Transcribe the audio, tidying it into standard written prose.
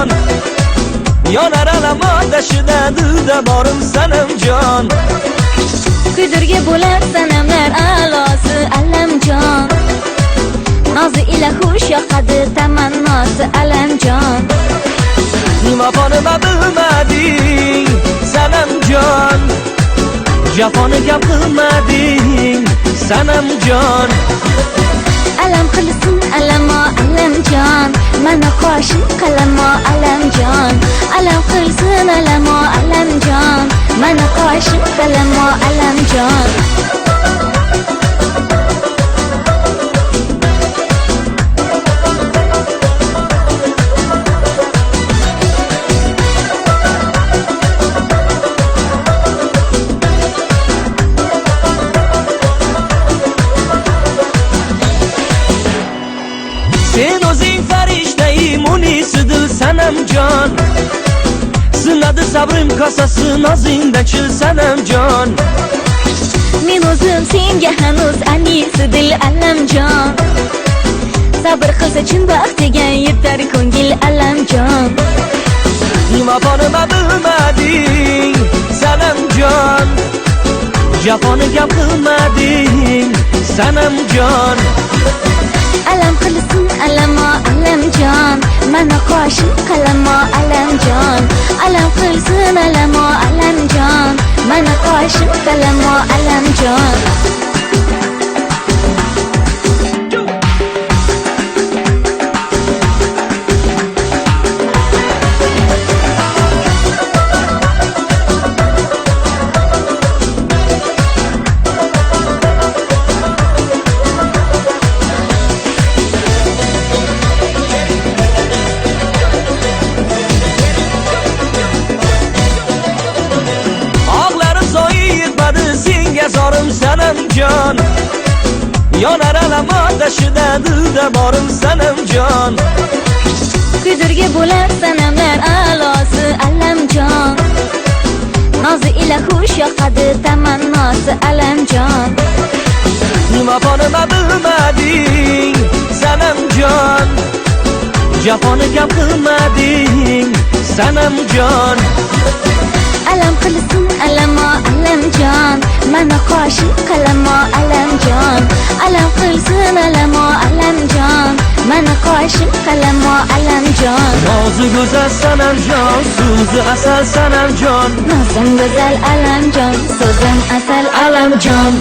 jon. Yonar alam otashida dilda borim sanamjon. Kuydirgi bo'lar sanamlar a'losi Alamjon. Nozi ila xush yoqadi tamannosi Alamjon. Vafoni bilmading sanamjon. Jafoni gap qilmading sanamjon. Alam qilsin alamo Alamjon. Mana qoshim qalamo Alamjon. Alam qilsin alamo Alamjon. Mana qoshim qalamo Alamjon. Sen o'zing farishtai munisidir sanamjon. Sinadi sabrim kosasi nozingda chil sanamjon. Men o'zim senga hanuz anisi dil Alamjon. Sabr qilsa chin baxtiga yetar ko'ngil Alamjon. Vafoni bilmading sanamjon. Jafoni gap qilmading sanamjon. Alam qilsin alamo Alamjon. Mana qoshim qalamo Alamjon. Alam qilsin alamo Alamjon. Mana qoshim qalamo Alamjon. Zorim sanamjon. Yonar alam otashida dilda borim sanamjon. Kuydirgi bo'lar sanamlar a'losi Alamjon. Nozi ila xush yoqadi tamannosi Alamjon. Vafoni bilmading sanamjon. Jafoni gap qilmading sanamjon. Alam qilsin alamo Alamjon. Mana qoshim qalamo Alamjon. Alam qilsin alamo Alamjon. Mana qoshim qalamo Alamjon. Nozi go'zal sanamjon, so'zi asal sanamjon. Nozim go'zal Alamjon, so'zim asal Alamjon.